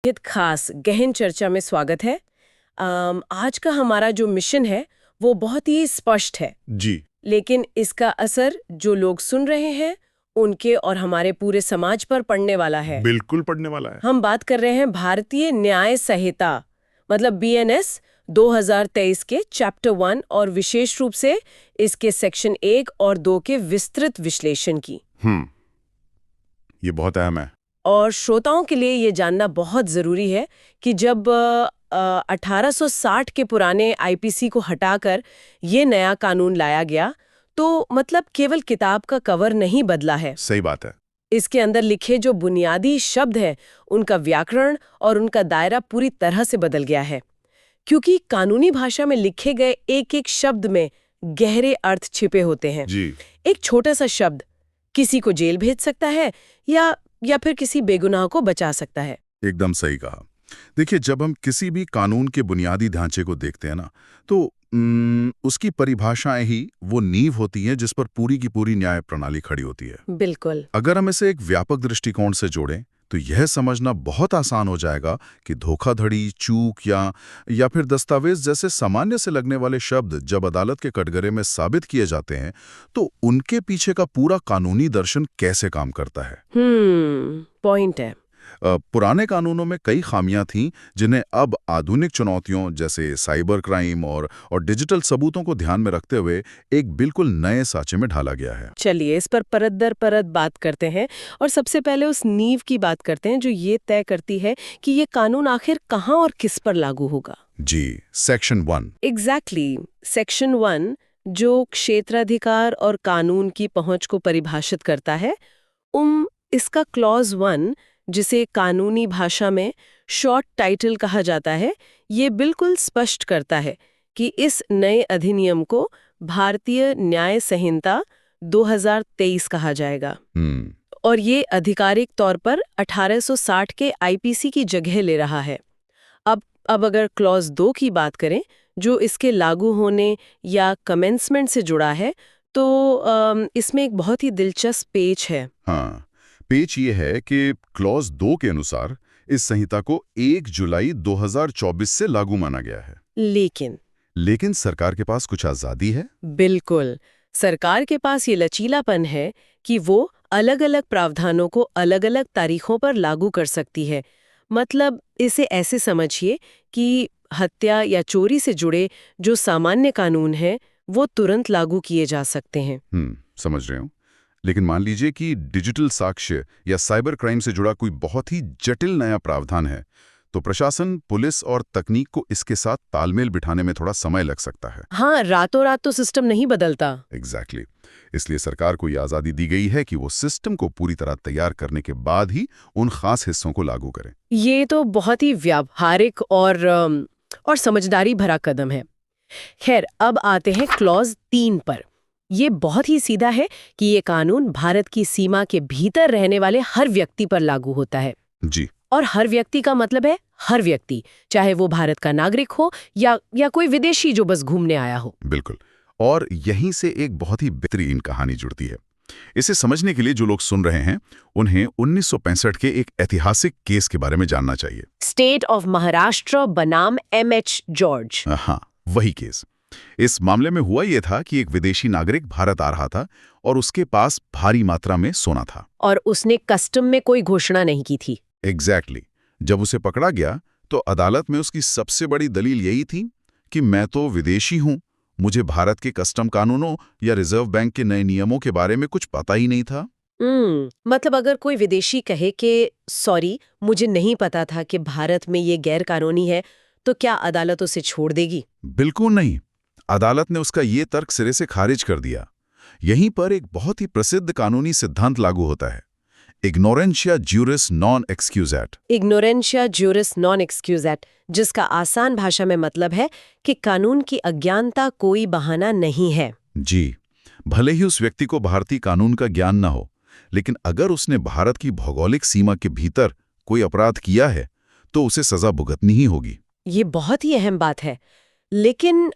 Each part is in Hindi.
एक खास गहन चर्चा में स्वागत है। आज का हमारा जो मिशन है वो बहुत ही स्पष्ट है जी। लेकिन इसका असर जो लोग सुन रहे हैं उनके और हमारे पूरे समाज पर पड़ने वाला है। बिल्कुल पढ़ने वाला है। हम बात कर रहे हैं भारतीय न्याय संहिता मतलब बीएनएस 2023 के चैप्टर 1 और विशेष रूप से इसके सेक्शन 1 और 2 के विस्तृत विश्लेषण की। ये बहुत अहम है। और श्रोताओं के लिए ये जानना बहुत ज़रूरी है कि जब 1860 के पुराने आईपीसी को हटाकर ये नया कानून लाया गया तो मतलब केवल किताब का कवर नहीं बदला है। सही बात है। इसके अंदर लिखे जो बुनियादी शब्द हैं उनका व्याकरण और उनका दायरा पूरी तरह से बदल गया है, क्योंकि कानूनी भाषा में लिखे गए एक एक शब्द में गहरे अर्थ छिपे होते हैं। जी। एक छोटा सा शब्द किसी को जेल भेज सकता है या फिर किसी बेगुनाह को बचा सकता है। एकदम सही कहा। देखिए, जब हम किसी भी कानून के बुनियादी ढांचे को देखते हैं ना, तो उसकी परिभाषाएं ही वो नींव होती हैं जिस पर पूरी की पूरी न्याय प्रणाली खड़ी होती है। बिल्कुल। अगर हम इसे एक व्यापक दृष्टिकोण से जोड़ें तो यह समझना बहुत आसान हो जाएगा कि धोखाधड़ी, चूक या फिर दस्तावेज जैसे सामान्य से लगने वाले शब्द जब अदालत के कटघरे में साबित किए जाते हैं तो उनके पीछे का पूरा कानूनी दर्शन कैसे काम करता है। पॉइंट है। पुराने कानूनों में कई खामियां थीं जिन्हें अब आधुनिक चुनौतियों जैसे साइबर क्राइम और डिजिटल सबूतों को ध्यान में रखते हुए एक बिल्कुल नए साँचे में ढाला गया है। चलिए इस पर परत दर परत बात करते हैं और सबसे पहले उस नींव की बात करते हैं जो ये तय करती है कि ये कानून आखिर कहाँ और किस पर लागू होगा। जी, सेक्शन 1। एग्जैक्टली। सेक्शन 1 जो क्षेत्राधिकार और कानून की पहुंच को परिभाषित करता है। इसका क्लॉज 1 जिसे कानूनी भाषा में शॉर्ट टाइटल कहा जाता है, ये बिल्कुल स्पष्ट करता है कि इस नए अधिनियम को भारतीय न्याय संहिता 2023 कहा जाएगा। और ये आधिकारिक तौर पर 1860 के आईपीसी की जगह ले रहा है। अब अगर क्लॉज 2 की बात करें जो इसके लागू होने या कमेंसमेंट से जुड़ा है, तो इसमें एक बहुत ही दिलचस्प पेच है। हाँ, पेच ये है कि क्लॉज 2 के अनुसार इस संहिता को 1 जुलाई 2024 से लागू माना गया है। लेकिन सरकार के पास कुछ आज़ादी है। बिल्कुल। सरकार के पास ये लचीलापन है कि वो अलग-अलग प्रावधानों को अलग-अलग तारीखों पर लागू कर सकती है। मतलब इसे ऐसे समझिए कि हत्या या चोरी से जुड़े जो सामान्य कानून हैं वो तुरंत लागू किए जा सकते हैं। समझ रहे हो। लेकिन मान लीजिए कि डिजिटल साक्ष्य या साइबर क्राइम से जुड़ा कोई बहुत ही जटिल नया प्रावधान है, तो प्रशासन, पुलिस और तकनीक को इसके साथ तालमेल बिठाने में थोड़ा समय लग सकता है। हाँ, रातों रात तो सिस्टम नहीं बदलता। एग्जैक्टली। इसलिए सरकार को ये आज़ादी दी गई है कि वो सिस्टम को पूरी तरह तैयार करने के बाद ही उन खास हिस्सों को लागू करें। ये तो बहुत ही व्यावहारिक और समझदारी भरा कदम है। खैर, अब आते हैं क्लॉज 3 पर। ये बहुत ही सीधा है कि ये कानून भारत की सीमा के भीतर रहने वाले हर व्यक्ति पर लागू होता है। जी। और हर व्यक्ति का मतलब है हर व्यक्ति, चाहे वो भारत का नागरिक हो या कोई विदेशी जो बस घूमने आया हो। बिल्कुल। और यहीं से एक बहुत ही बेहतरीन कहानी जुड़ती है। इसे समझने के लिए जो लोग सुन रहे हैं उन्हें 1965 के एक ऐतिहासिक केस के बारे में जानना चाहिए। स्टेट ऑफ महाराष्ट्र बनाम MH जॉर्ज। हाँ, वही केस। इस मामले में हुआ ये था कि एक विदेशी नागरिक भारत आ रहा था और उसके पास भारी मात्रा में सोना था और उसने कस्टम में कोई घोषणा नहीं की थी। एग्जैक्टली। जब उसे पकड़ा गया तो अदालत में उसकी सबसे बड़ी दलील यही थी कि मैं तो विदेशी हूं, मुझे भारत के कस्टम कानूनों या रिजर्व बैंक के नए नियमों के बारे में कुछ पता ही नहीं था। मतलब अगर कोई विदेशी कहे कि सॉरी, मुझे नहीं पता था कि भारत में ये गैर कानूनी है, तो क्या अदालत उसे छोड़ देगी? बिल्कुल नहीं। अदालत ने उसका ये तर्क सिरे से खारिज कर दिया। यहीं पर एक बहुत ही प्रसिद्ध कानूनी सिद्धांत लागू होता है, इग्नोरेंशिया ज्यूरिस नॉन एक्सक्यूजेट। इग्नोरेंशिया ज्यूरिस नॉन एक्सक्यूजेट, जिसका आसान भाषा में मतलब है कि कानून की अज्ञानता कोई बहाना नहीं है। जी। भले ही उस व्यक्ति को भारतीय कानून का ज्ञान न हो, लेकिन अगर उसने भारत की भौगोलिक सीमा के भीतर कोई अपराध किया है तो उसे सजा भुगतनी ही होगी। ये बहुत ही अहम बात है। लेकिन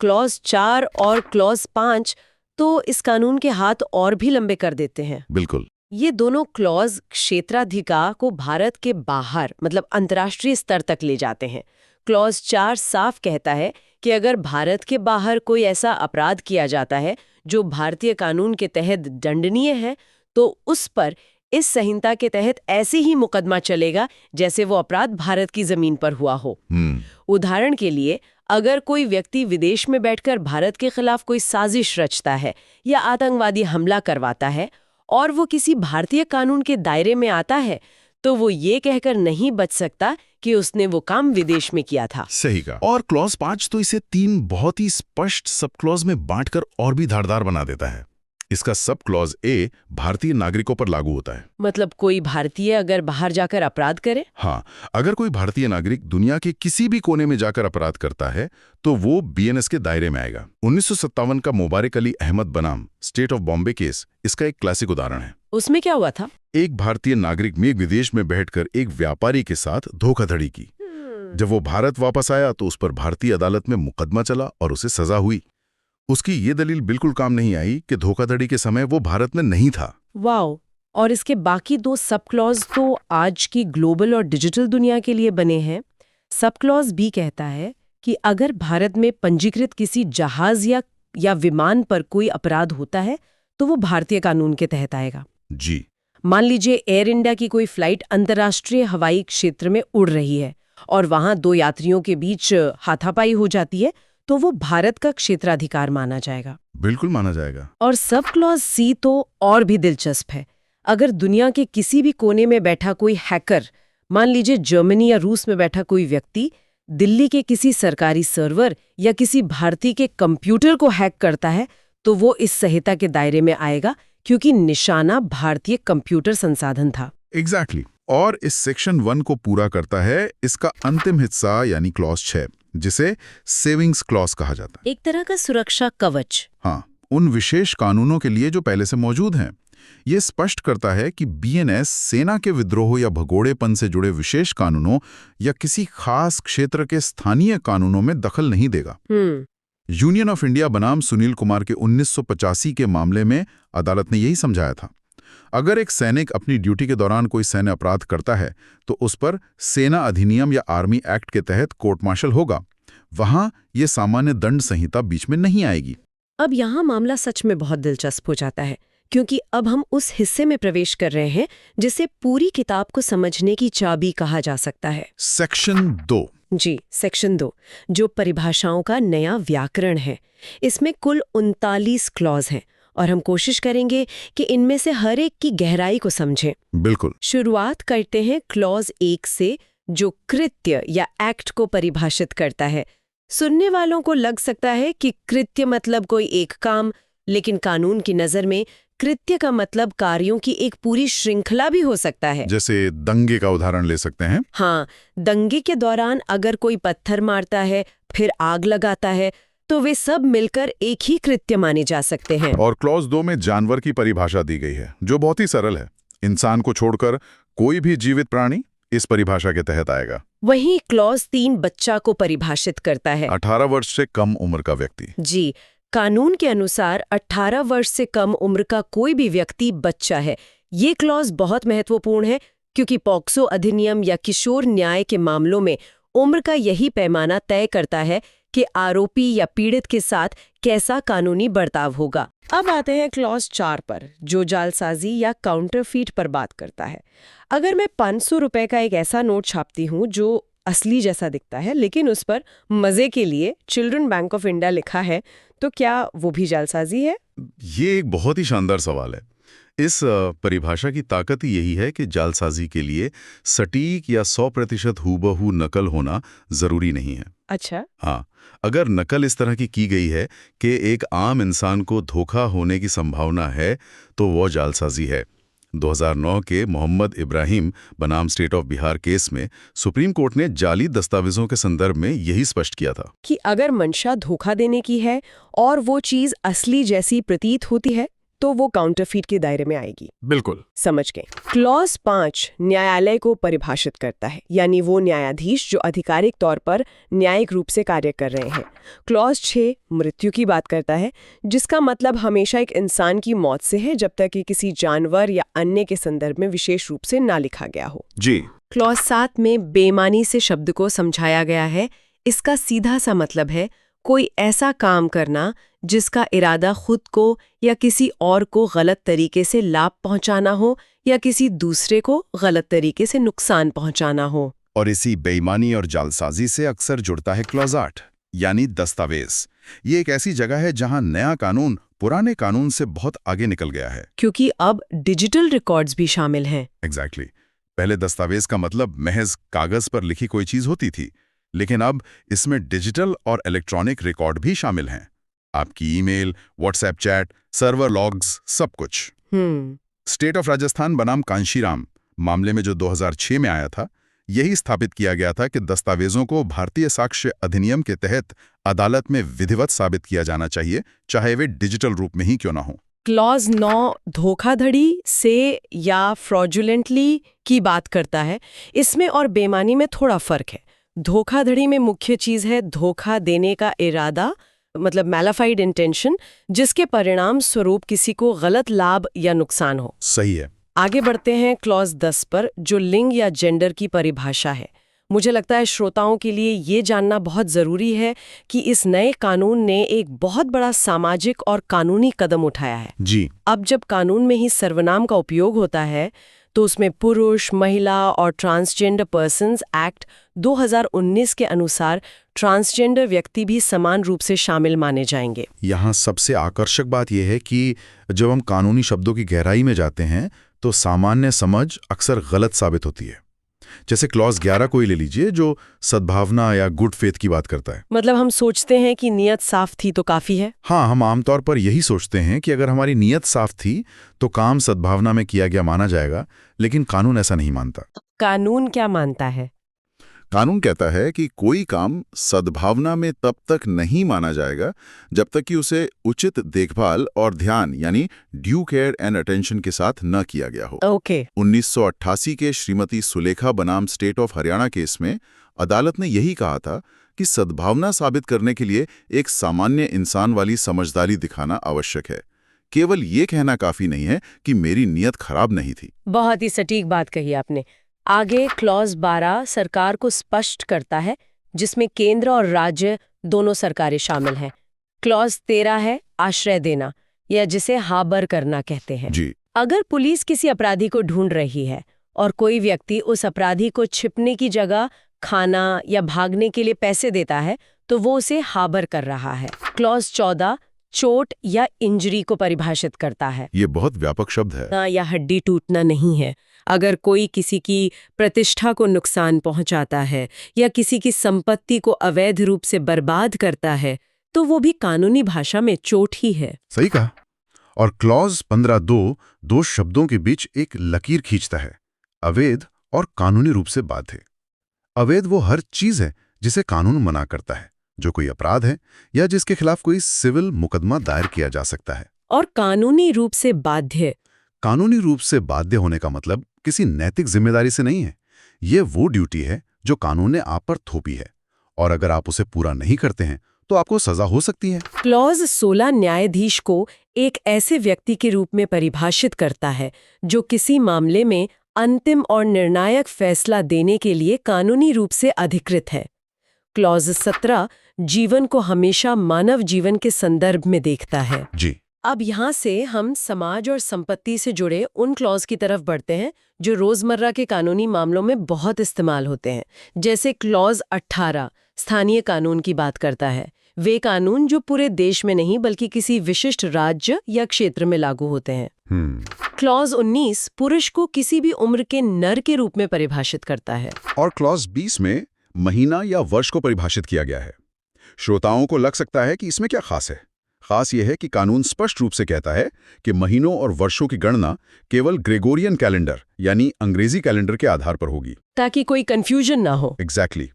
क्लॉज 4 और क्लॉज 5 तो इस कानून के हाथ और भी लंबे कर देते हैं। बिल्कुल। ये दोनों क्लॉज क्षेत्राधिकार को भारत के बाहर मतलब अंतर्राष्ट्रीय स्तर तक ले जाते हैं। क्लॉज 4 साफ कहता है कि अगर भारत के बाहर कोई ऐसा अपराध किया जाता है जो भारतीय कानून के तहत दंडनीय है, तो उस पर इस संहिता के तहत ऐसे ही मुकदमा चलेगा जैसे वो अपराध भारत की जमीन पर हुआ हो। उदाहरण के लिए, अगर कोई व्यक्ति विदेश में बैठकर भारत के खिलाफ कोई साजिश रचता है या आतंकवादी हमला करवाता है और वो किसी भारतीय कानून के दायरे में आता है, तो वो ये कहकर नहीं बच सकता कि उसने वो काम विदेश में किया था। सही कहा। और क्लॉज 5 तो इसे 3 बहुत ही स्पष्ट सब क्लॉज में बांटकर और भी धारदार बना देता है। इसका सब क्लॉज ए भारतीय नागरिकों पर लागू होता है। मतलब कोई भारतीय अगर बाहर जाकर अपराध करे? हाँ, अगर कोई भारतीय नागरिक दुनिया के किसी भी कोने में जाकर अपराध करता है तो वो बीएनएस के दायरे में आएगा। 1957 का मुबारक अली अहमद बनाम स्टेट ऑफ बॉम्बे केस इसका एक क्लासिक उदाहरण है। उसमें क्या हुआ था? एक भारतीय नागरिक ने विदेश में बैठकर एक व्यापारी के साथ धोखाधड़ी की। जब वो भारत वापस आया तो उस पर भारतीय अदालत में मुकदमा चला और उसे सजा हुई। उसकी ये दलील बिल्कुल काम नहीं आई कि धोखाधड़ी के समय वो भारत में नहीं था। वाओ! और इसके बाकी 2 सब क्लॉज तो आज की ग्लोबल और डिजिटल दुनिया के लिए बने हैं। सब क्लॉज बी कहता है कि अगर भारत में पंजीकृत किसी जहाज या विमान पर कोई अपराध होता है तो वो भारतीय कानून के तहत आएगा। जी। मान लीजिए एयर इंडिया की कोई फ्लाइट अंतर्राष्ट्रीय हवाई क्षेत्र में उड़ रही है और वहां 2 यात्रियों के बीच हाथापाई हो जाती है, तो वो भारत का क्षेत्राधिकार माना जाएगा। बिल्कुल माना जाएगा। और सब क्लॉज सी तो और भी दिलचस्प है। अगर दुनिया के किसी भी कोने में बैठा कोई हैकर, मान लीजिए जर्मनी या रूस में बैठा कोई व्यक्ति, दिल्ली के किसी सरकारी सर्वर या किसी भारतीय के कंप्यूटर को हैक करता है, तो वो इस संहिता के दायरे में आएगा क्योंकि निशाना भारतीय कंप्यूटर संसाधन था। एग्जैक्टली। और इस सेक्शन 1 को पूरा करता है इसका अंतिम हिस्सा यानी क्लॉज 6, जिसे सेविंग्स क्लॉज कहा जाता है। एक तरह का सुरक्षा कवच। हाँ, उन विशेष कानूनों के लिए जो पहले से मौजूद हैं। ये स्पष्ट करता है कि बीएनएस सेना के विद्रोह या भगोड़ेपन से जुड़े विशेष कानूनों या किसी खास क्षेत्र के स्थानीय कानूनों में दखल नहीं देगा। यूनियन ऑफ इंडिया बनाम सुनील कुमार के 1985 के मामले में अदालत ने यही समझाया था। अगर एक सैनिक अपनी ड्यूटी के दौरान कोई सैन्य अपराध करता है तो उस पर सेना अधिनियम या आर्मी एक्ट के तहत कोर्ट मार्शल होगा। वहां ये सामान्य दंड संहिता बीच में नहीं आएगी। अब यहाँ मामला सच में बहुत दिलचस्प हो जाता है, क्योंकि अब हम उस हिस्से में प्रवेश कर रहे हैं जिसे पूरी किताब को समझने की चाबी कहा जा सकता है। सेक्शन 2। जी, सेक्शन 2, जो परिभाषाओं का नया व्याकरण है। इसमें कुल 39 क्लॉज हैं और हम कोशिश करेंगे कि इनमें से हर एक की गहराई को समझें। बिल्कुल। शुरुआत करते हैं क्लॉज 1 से, जो कृत्य या एक्ट को परिभाषित करता है। सुनने वालों को लग सकता है कि कृत्य मतलब कोई एक काम, लेकिन कानून की नज़र में कृत्य का मतलब कार्यों की एक पूरी श्रृंखला भी हो सकता है। जैसे दंगे का उदाहरण ले सकते हैं। हाँ, दंगे के दौरान अगर कोई पत्थर मारता है, फिर आग लगाता है, तो वे सब मिलकर एक ही कृत्य माने जा सकते हैं। और क्लॉज 2 में जानवर की परिभाषा दी गई है, जो बहुत ही सरल है। इंसान को छोड़कर कोई भी जीवित प्राणी इस परिभाषा के तहत आएगा। वहीं क्लॉज 3 बच्चा को परिभाषित करता है। 18 वर्ष से कम उम्र का व्यक्ति। जी, कानून के अनुसार 18 वर्ष से कम उम्र का कोई भी व्यक्ति बच्चा है। ये क्लॉज बहुत महत्वपूर्ण है क्योंकि पॉक्सो अधिनियम या किशोर न्याय के मामलों में उम्र का यही पैमाना तय करता है कि आरोपी या पीड़ित के साथ कैसा कानूनी बर्ताव होगा। अब आते हैं क्लॉज 4 पर, जो जालसाजी या काउंटरफीट पर बात करता है। अगर मैं 500 रुपए का एक ऐसा नोट छापती हूँ जो असली जैसा दिखता है, लेकिन उस पर मजे के लिए चिल्ड्रन बैंक ऑफ इंडिया लिखा है, तो क्या वो भी जालसाजी है? ये एक बहुत ही शानदार सवाल है। इस परिभाषा की ताकत ही यही है कि जालसाजी के लिए सटीक या 100% हूबहू नकल होना जरूरी नहीं है। अच्छा। हाँ, अगर नकल इस तरह की गई है कि एक आम इंसान को धोखा होने की संभावना है, तो वो जालसाजी है। 2009 के मोहम्मद इब्राहिम बनाम स्टेट ऑफ बिहार केस में सुप्रीम कोर्ट ने जाली दस्तावेजों के संदर्भ में यही स्पष्ट किया था कि अगर मंशा धोखा देने की है और वो चीज असली जैसी प्रतीत होती है, तो वो काउंटरफीट के दायरे में आएगी। बिल्कुल। समझ गए। क्लॉज 5 न्यायालय को परिभाषित करता है, यानी वो न्यायाधीश जो आधिकारिक तौर पर न्यायिक रूप से कार्य कर रहे हैं। क्लॉज 6 मृत्यु की बात करता है, जिसका मतलब हमेशा एक इंसान की मौत से है जब तक कि किसी जानवर या अन्य के संदर्भ में विशेष रूप से ना लिखा गया हो। जी। क्लॉज 7 में बेईमानी से शब्द को समझाया गया है। इसका सीधा सा मतलब है कोई ऐसा काम करना जिसका इरादा खुद को या किसी और को गलत तरीके से लाभ पहुंचाना हो या किसी दूसरे को गलत तरीके से नुकसान पहुंचाना हो। और इसी बेईमानी और जालसाजी से अक्सर जुड़ता है क्लॉज 8, यानी दस्तावेज। ये एक ऐसी जगह है जहां नया कानून पुराने कानून से बहुत आगे निकल गया है, क्योंकि अब डिजिटल रिकॉर्ड्स भी शामिल हैं। एग्जैक्टली। पहले दस्तावेज का मतलब महज कागज पर लिखी कोई चीज होती थी, लेकिन अब इसमें डिजिटल और इलेक्ट्रॉनिक रिकॉर्ड भी शामिल हैं। आपकी email, WhatsApp chat, server logs, सब कुछ। स्टेट ऑफ राजस्थान बनाम कांशीराम मामले में जो 2006 में आया था, यही स्थापित किया गया था कि दस्तावेजों को भारतीय साक्ष्य अधिनियम के तहत अदालत में विधिवत साबित किया जाना चाहिए, चाहे वे डिजिटल रूप में ही क्यों ना हो। क्लॉज 9 धोखाधड़ी से या फ्रॉडुलेंटली की बात करता है। इसमें और बेईमानी में थोड़ा फर्क है। धोखाधड़ी में मुख्य चीज है धोखा देने का इरादा, मतलब मैलाफाइड इंटेंशन, जिसके परिणाम स्वरूप किसी को गलत लाभ या नुकसान हो। सही है। आगे बढ़ते हैं क्लॉज 10 पर, जो लिंग या जेंडर की परिभाषा है। मुझे लगता है श्रोताओं के लिए ये जानना बहुत ज़रूरी है कि इस नए कानून ने एक बहुत बड़ा सामाजिक और कानूनी कदम उठाया है। जी। अब जब कानून में ही सर्वनाम का उपयोग होता है तो उसमें पुरुष, महिला और ट्रांसजेंडर पर्सन्स एक्ट 2019 के अनुसार ट्रांसजेंडर व्यक्ति भी समान रूप से शामिल माने जाएंगे। यहाँ सबसे आकर्षक बात यह है कि जब हम कानूनी शब्दों की गहराई में जाते हैं तो सामान्य समझ अक्सर गलत साबित होती है। जैसे क्लॉज 11 को ही ले लीजिए, जो सद्भावना या गुड फेथ की बात करता है। मतलब हम सोचते हैं कि नियत साफ थी तो काफी है। हाँ, हम आमतौर पर यही सोचते हैं कि अगर हमारी नियत साफ थी तो काम सद्भावना में किया गया माना जाएगा, लेकिन कानून ऐसा नहीं मानता। कानून क्या मानता है? कानून कहता है कि कोई काम सद्भावना में तब तक नहीं माना जाएगा जब तक कि उसे उचित देखभाल और ध्यान, यानी ड्यू केयर एंड अटेंशन के साथ न किया गया हो। ओके। 1988 के श्रीमती सुलेखा बनाम स्टेट ऑफ हरियाणा केस में अदालत ने यही कहा था कि सद्भावना साबित करने के लिए एक सामान्य इंसान वाली समझदारी दिखाना आवश्यक है। केवल ये कहना काफी नहीं है कि मेरी नीयत खराब नहीं थी। बहुत ही सटीक बात कही आपने। आगे क्लॉज 12 सरकार को स्पष्ट करता है, जिसमें केंद्र और राज्य दोनों सरकारें शामिल हैं। क्लॉज 13 है आश्रय देना, या जिसे हाबर करना कहते हैं। जी। अगर पुलिस किसी अपराधी को ढूंढ रही है और कोई व्यक्ति उस अपराधी को छिपने की जगह खाना या भागने के लिए पैसे देता है तो वो उसे हाबर कर रहा है। क्लॉज 14 चोट या इंजरी को परिभाषित करता है। ये बहुत व्यापक शब्द है। या हड्डी टूटना नहीं है। अगर कोई किसी की प्रतिष्ठा को नुकसान पहुंचाता है या किसी की संपत्ति को अवैध रूप से बर्बाद करता है तो वो भी कानूनी भाषा में चोट ही है। सही कहा। और क्लॉज 15(2) दो शब्दों के बीच एक लकीर खींचता है, अवैध और कानूनी रूप से बाध्य। अवैध वो हर चीज है जिसे कानून मना करता है, जो कोई अपराध है या जिसके खिलाफ कोई सिविल मुकदमा दायर किया जा सकता है। और कानूनी रूप से बाध्य, कानूनी रूप से बाध्य होने का मतलब किसी नैतिक जिम्मेदारी से नहीं है। ये वो ड्यूटी है जो कानून ने आप पर थोपी है, और अगर आप उसे पूरा नहीं करते हैं तो आपको सजा हो सकती है। क्लॉज 16 न्यायाधीश को एक ऐसे व्यक्ति के रूप में परिभाषित करता है जो किसी मामले में अंतिम और निर्णायक फैसला देने के लिए कानूनी रूप से अधिकृत है। क्लॉज 17 जीवन को हमेशा मानव जीवन के संदर्भ में देखता है। जी। अब यहाँ से हम समाज और संपत्ति से जुड़े उन क्लॉज की तरफ बढ़ते हैं जो रोजमर्रा के कानूनी मामलों में बहुत इस्तेमाल होते हैं। जैसे क्लॉज 18 स्थानीय कानून की बात करता है। वे कानून जो पूरे देश में नहीं बल्कि किसी विशिष्ट राज्य या क्षेत्र में लागू होते हैं। क्लॉज 19 पुरुष को किसी भी उम्र के नर के रूप में परिभाषित करता है। और क्लॉज 20 में महीना या वर्ष को परिभाषित किया गया है। श्रोताओं को लग सकता है कि इसमें क्या खास है। खास यह है कि कानून स्पष्ट रूप से कहता है कि महीनों और वर्षों की गणना केवल ग्रेगोरियन कैलेंडर यानी अंग्रेजी कैलेंडर के आधार पर होगी, ताकि कोई कंफ्यूजन ना हो। एग्जैक्टली।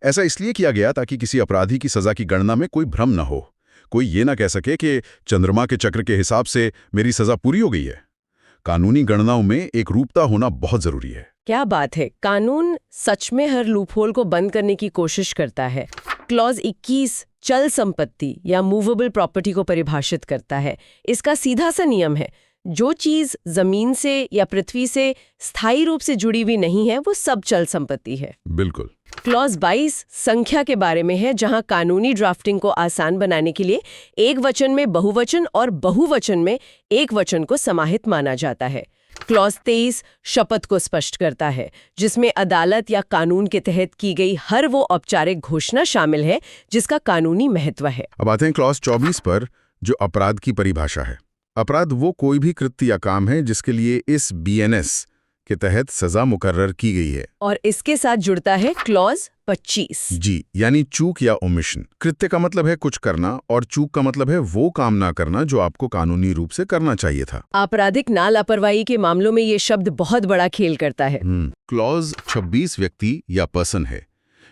ऐसा इसलिए किया गया ताकि किसी अपराधी की सजा की गणना में कोई भ्रम न हो। कोई ये ना कह सके कि चंद्रमा के चक्र के हिसाब से मेरी सजा पूरी हो गई है। कानूनी गणनाओं में एक रूपता होना बहुत जरूरी है। क्या बात है, कानून सच में हर लूपहोल को बंद करने की कोशिश करता है। क्लॉज 21 चल संपत्ति या मूवेबल प्रॉपर्टी को परिभाषित करता है। इसका सीधा सा नियम है, जो चीज जमीन से या पृथ्वी से स्थायी रूप से जुड़ी हुई नहीं है वो सब चल संपत्ति है। बिल्कुल। क्लॉज 22 संख्या के बारे में है, जहां कानूनी ड्राफ्टिंग को आसान बनाने के लिए एक वचन में बहुवचन और बहुवचन में एक वचन को समाहित माना जाता है। क्लॉज 23 शपथ को स्पष्ट करता है, जिसमें अदालत या कानून के तहत की गई हर वो औपचारिक घोषणा शामिल है जिसका कानूनी महत्व है। अब आते हैं क्लॉज 24 पर, जो अपराध की परिभाषा है। अपराध वो कोई भी कृत्य या काम है जिसके लिए इस BNS के तहत सजा मुकर्रर की गई है। और इसके साथ जुड़ता है क्लॉज 25। जी, यानी चूक या ओमिशन। कृत्य का मतलब है कुछ करना और चूक का मतलब है वो काम ना करना जो आपको कानूनी रूप से करना चाहिए था। आपराधिक ना लापरवाही के मामलों में ये शब्द बहुत बड़ा खेल करता है। क्लॉज 26 व्यक्ति या पर्सन है।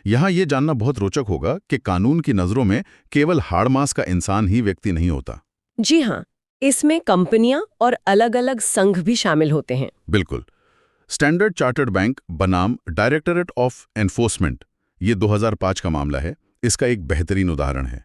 यहाँ ये जानना बहुत रोचक होगा कि कानून की नजरों में केवल हाड़ मांस का इंसान ही व्यक्ति नहीं होता। जी हाँ, इसमें कंपनियां और अलग-अलग संघ भी शामिल होते हैं। बिल्कुल। स्टैंडर्ड चार्टर्ड बैंक बनाम डायरेक्टरेट ऑफ एनफोर्समेंट, ये 2005 का मामला है। इसका एक बेहतरीन उदाहरण है।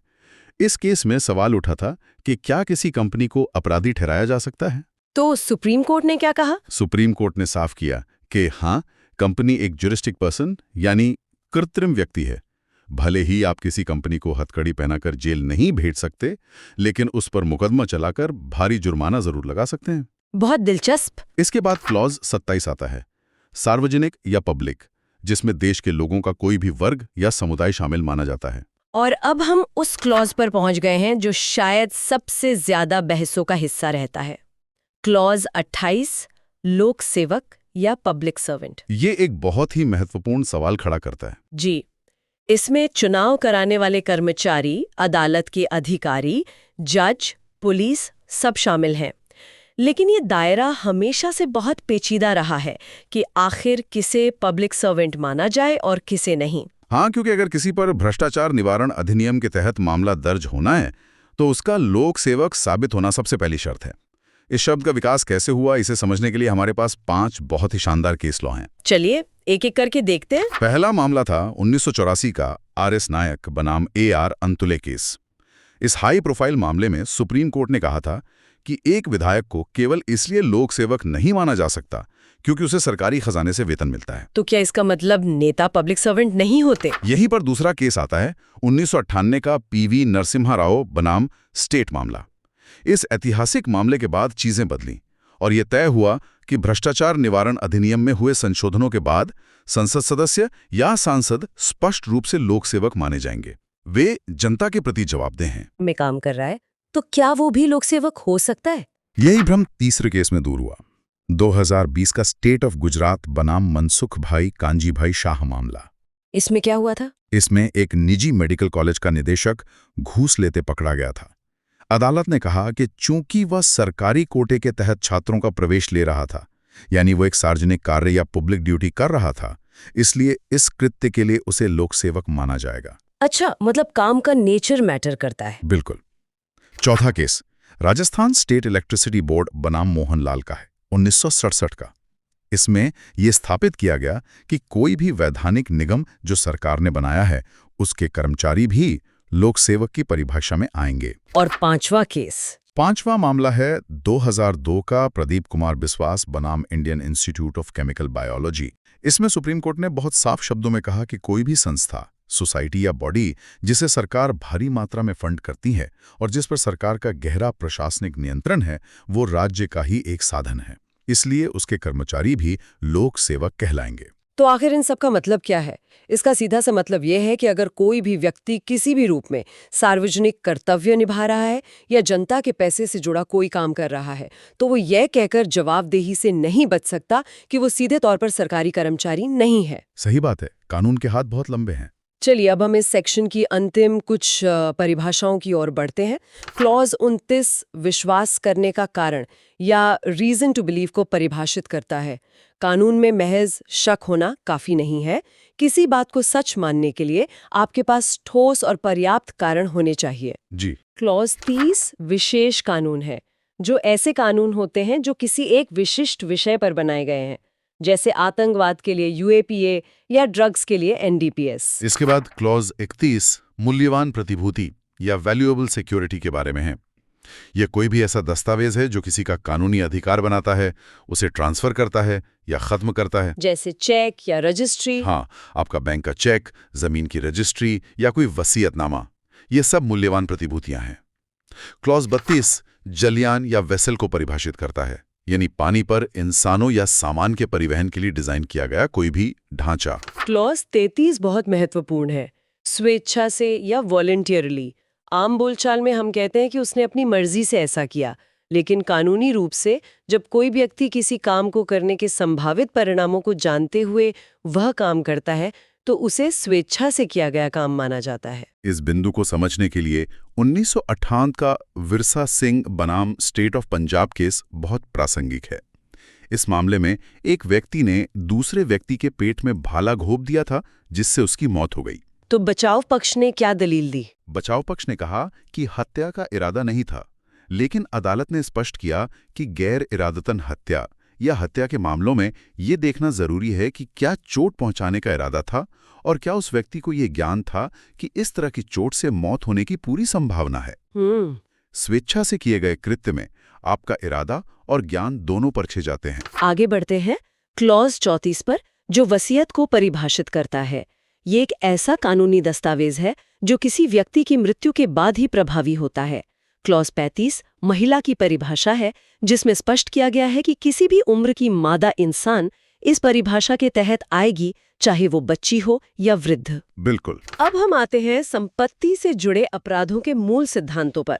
इस केस में सवाल उठा था कि क्या किसी कंपनी को अपराधी ठहराया जा सकता है। तो सुप्रीम कोर्ट ने क्या कहा? सुप्रीम कोर्ट ने साफ किया कि हाँ, कंपनी एक ज्यूरिस्टिक पर्सन यानी कृत्रिम व्यक्ति है। भले ही आप किसी कंपनी को हथकड़ी पहनाकर जेल नहीं भेज सकते, लेकिन उस पर मुकदमा चलाकर भारी जुर्माना जरूर लगा सकते हैं। बहुत दिलचस्प। इसके बाद क्लॉज 27 आता है, सार्वजनिक या पब्लिक, जिसमें देश के लोगों का कोई भी वर्ग या समुदाय शामिल माना जाता है। और अब हम उस क्लॉज पर पहुंच गए हैं जो शायद सबसे ज्यादा बहसों का हिस्सा रहता है। क्लॉज 28 लोक सेवक या पब्लिक सर्वेंट। ये एक बहुत ही महत्वपूर्ण सवाल खड़ा करता है। जी, इसमें चुनाव कराने वाले कर्मचारी, अदालत के अधिकारी, जज, पुलिस सब शामिल हैं। लेकिन ये दायरा हमेशा से बहुत पेचीदा रहा है कि आखिर किसे पब्लिक सर्वेंट माना जाए और किसे नहीं। हाँ, क्योंकि अगर किसी पर भ्रष्टाचार निवारण अधिनियम के तहत मामला दर्ज होना है तो उसका लोक सेवक साबित होना सबसे पहली शर्त है। इस शब्द का विकास कैसे हुआ, इसे समझने के लिए हमारे पास 5 बहुत ही शानदार केस लॉ हैं। चलिए एक एक करके देखते हैं। पहला मामला था 1984 का RS नायक बनाम AR अंतुले केस। इस हाई प्रोफाइल मामले में सुप्रीम कोर्ट ने कहा था कि एक विधायक को केवल इसलिए लोक सेवक नहीं माना जा सकता क्योंकि उसे सरकारी खजाने से वेतन मिलता है। तो क्या इसका मतलब नेता पब्लिक सर्वेंट नहीं होते? यहीं पर दूसरा केस आता है 1998 का PV नरसिम्हा राव बनाम स्टेट मामला। इस ऐतिहासिक मामले के बाद चीजें बदली और यह तय हुआ कि भ्रष्टाचार निवारण अधिनियम में हुए संशोधनों के बाद संसद सदस्य या सांसद स्पष्ट रूप से लोक सेवक माने जाएंगे। वे जनता के प्रति जवाबदेह हैं। में काम कर रहा है तो क्या वो भी लोक सेवक हो सकता है? यही भ्रम तीसरे केस में दूर हुआ। 2020 का स्टेट ऑफ गुजरात बनाम मनसुख भाई कांजी भाई शाह मामला। इसमें क्या हुआ था? इसमें एक निजी मेडिकल कॉलेज का निदेशक घूस लेते पकड़ा गया था। अदालत ने कहा कि चूंकि वह सरकारी कोटे के तहत छात्रों का प्रवेश ले रहा था, यानी वो एक सार्वजनिक कार्य या पब्लिक ड्यूटी कर रहा था, इसलिए इस कृत्य के लिए उसे लोक सेवक माना जाएगा। अच्छा, मतलब काम का नेचर मैटर करता है। बिल्कुल। चौथा case Rajasthan state electricity board बनाम मोहनलाल का है, 1967 का। इसमें यह स्थापित किया गया कि कोई भी वैधानिक निगम जो सरकार ने बनाया है, उसके कर्मचारी भी लोक सेवक की परिभाषा में आएंगे। और पांचवा केस? पांचवा मामला है 2002 का प्रदीप कुमार बिस्वास बनाम Indian institute of chemical biology. इसमें सुप्रीम कोर्ट ने बहुत साफ शब्दों में कहा कि कोई भी संस्था, सोसाइटी या बॉडी जिसे सरकार भारी मात्रा में फंड करती है और जिस पर सरकार का गहरा प्रशासनिक नियंत्रण है, वो राज्य का ही एक साधन है। इसलिए उसके कर्मचारी भी लोक सेवक कहलाएंगे। तो आखिर इन सब का मतलब क्या है? इसका सीधा सा मतलब यह है कि अगर कोई भी व्यक्ति किसी भी रूप में सार्वजनिक कर्तव्य निभा रहा है या जनता के पैसे से जुड़ा कोई काम कर रहा है, तो वो ये कहकर जवाबदेही से नहीं बच सकता कि वो सीधे तौर पर सरकारी कर्मचारी नहीं है। सही बात है, कानून के हाथ बहुत लंबे हैं। चलिए अब हम इस सेक्शन की अंतिम कुछ परिभाषाओं की ओर बढ़ते हैं। क्लॉज 29 विश्वास करने का कारण या रीजन टू बिलीव को परिभाषित करता है। कानून में महज शक होना काफी नहीं है। किसी बात को सच मानने के लिए आपके पास ठोस और पर्याप्त कारण होने चाहिए। जी। क्लॉज 30 विशेष कानून है, जो ऐसे कानून होते हैं जो किसी एक विशिष्ट विषय पर बनाए गए हैं, जैसे आतंकवाद के लिए यूएपीए या ड्रग्स के लिए एनडीपीएस। इसके बाद क्लॉज 31 मूल्यवान प्रतिभूति या वैल्यूएबल सिक्योरिटी के बारे में है। यह कोई भी ऐसा दस्तावेज है जो किसी का कानूनी अधिकार बनाता है, उसे ट्रांसफर करता है या खत्म करता है। जैसे चेक या रजिस्ट्री। हाँ, आपका बैंक का चेक, जमीन की रजिस्ट्री या कोई वसीयतनामा, ये सब मूल्यवान प्रतिभूतियां हैं। क्लॉज 32 जलयान या वेसल को परिभाषित करता है, यानी पानी पर इंसानों या सामान के परिवहन के लिए डिजाइन किया गया कोई भी ढांचा। क्लॉज 33 बहुत महत्वपूर्ण है, स्वेच्छा से या वॉलंटियरली। आम बोलचाल में हम कहते हैं कि उसने अपनी मर्जी से ऐसा किया, लेकिन कानूनी रूप से जब कोई व्यक्ति किसी काम को करने के संभावित परिणामों को जानते हुए वह काम करता है, तो उसे स्वेच्छा से किया गया काम माना जाता है। इस बिंदु को समझने के लिए 1958 का विरसा सिंह बनाम स्टेट ऑफ पंजाब केस बहुत प्रासंगिक है। इस मामले में एक व्यक्ति ने दूसरे व्यक्ति के पेट में भाला घोंप दिया था, जिससे उसकी मौत हो गई। तो बचाव पक्ष ने क्या दलील दी? बचाव पक्ष ने कहा कि हत्या का इरादा नहीं था, लेकिन अदालत ने स्पष्ट किया कि गैर इरादतन हत्या या हत्या के मामलों में ये देखना जरूरी है कि क्या चोट पहुंचाने का इरादा था और क्या उस व्यक्ति को ये ज्ञान था कि इस तरह की चोट से मौत होने की पूरी संभावना है। स्वेच्छा से किए गए कृत्य में आपका इरादा और ज्ञान दोनों परखे जाते हैं। आगे बढ़ते हैं क्लॉज 34 पर, जो वसीयत को परिभाषित करता है। ये एक ऐसा कानूनी दस्तावेज है जो किसी व्यक्ति की मृत्यु के बाद ही प्रभावी होता है। क्लॉज 35 महिला की परिभाषा है, जिसमें स्पष्ट किया गया है कि किसी भी उम्र की मादा इंसान इस परिभाषा के तहत आएगी, चाहे वो बच्ची हो या वृद्ध। बिल्कुल। अब हम आते हैं संपत्ति से जुड़े अपराधों के मूल सिद्धांतों पर।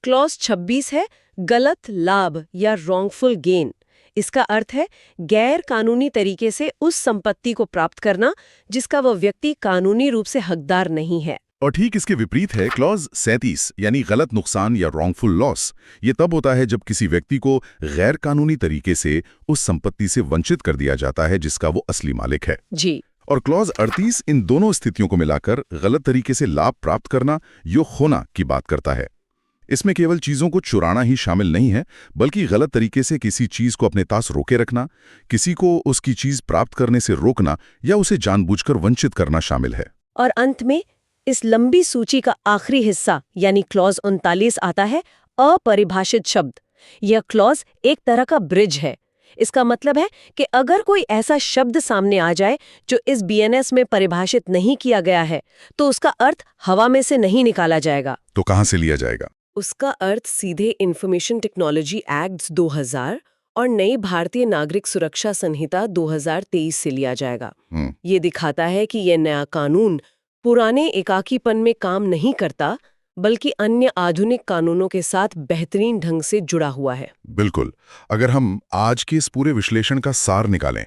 क्लॉज 26 है गलत लाभ या रॉन्गफुल गेन। इसका अर्थ है गैर कानूनी तरीके से उस संपत्ति को प्राप्त करना जिसका वह व्यक्ति कानूनी रूप से हकदार नहीं है। और ठीक इसके विपरीत है क्लॉज 37 यानी गलत नुकसान या रॉन्गफुल लॉस। ये तब होता है जब किसी व्यक्ति को गैर कानूनी तरीके से उस संपत्ति से वंचित कर दिया जाता है जिसका वो असली मालिक है। जी। और क्लॉज 38 इन दोनों स्थितियों को मिलाकर गलत तरीके से लाभ प्राप्त करना या खोना की बात करता है। इसमें केवल चीजों को चुराना ही शामिल नहीं है, बल्कि गलत तरीके से किसी चीज को अपने पास रोके रखना, किसी को उसकी चीज प्राप्त करने से रोकना या उसे जानबूझकर वंचित करना शामिल है। और अंत में इस लंबी सूची का आखिरी हिस्सा यानी क्लॉज 39 आता है अपरिभाषित शब्द। यह क्लॉज एक तरह का ब्रिज है। इसका मतलब है कि अगर कोई ऐसा शब्द सामने आ जाए जो इस बीएनएस में परिभाषित नहीं किया गया है, तो उसका अर्थ हवा में से नहीं निकाला जाएगा। तो कहां से लिया जाएगा? उसका अर्थ सीधे इंफॉर्मेशन टेक्नोलॉजी एक्ट 2000 और नई भारतीय नागरिक सुरक्षा संहिता 2023 से लिया जाएगा। ये दिखाता है कि यह नया कानून पुराने एकाकीपन में काम नहीं करता, बल्कि अन्य आधुनिक कानूनों के साथ बेहतरीन ढंग से जुड़ा हुआ है। बिल्कुल। अगर हम आज के इस पूरे विश्लेषण का सार निकालें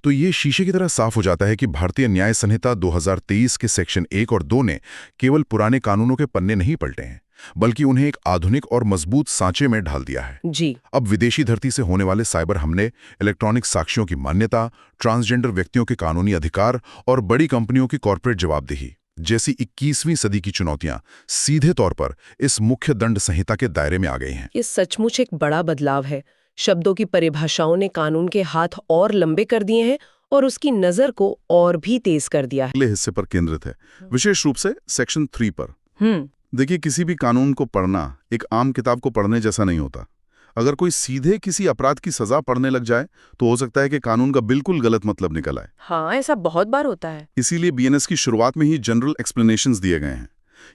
तो ये शीशे की तरह साफ हो जाता है कि भारतीय न्याय संहिता 2023 के सेक्शन 1 और 2 ने केवल पुराने कानूनों के पन्ने नहीं पलटे हैं, बल्कि उन्हें एक आधुनिक और मजबूत सांचे में ढाल दिया है। जी। अब विदेशी धरती से होने वाले साइबर हमले, इलेक्ट्रॉनिक साक्ष्यों की मान्यता, ट्रांसजेंडर व्यक्तियों के कानूनी अधिकार और बड़ी कंपनियों की कॉर्पोरेट जवाबदेही जैसी 21वीं सदी की चुनौतियां सीधे तौर पर इस मुख्य दंड संहिता के दायरे में आ गई हैं। ये सचमुच एक बड़ा बदलाव है। शब्दों की परिभाषाओं ने कानून के हाथ और लंबे कर दिए हैं और उसकी नजर को और भी तेज कर दिया है। अगले हिस्से पर केंद्रित है, विशेष रूप से सेक्शन 3 पर। देखिए, किसी भी कानून को पढ़ना एक आम किताब को पढ़ने जैसा नहीं होता। अगर कोई सीधे किसी अपराध की सजा पढ़ने लग जाए तो हो सकता है कि कानून का बिल्कुल गलत मतलब निकल आए। हाँ, ऐसा बहुत बार होता है। इसीलिए बीएनएस की शुरुआत में ही जनरल एक्सप्लेनेशंस दिए गए हैं।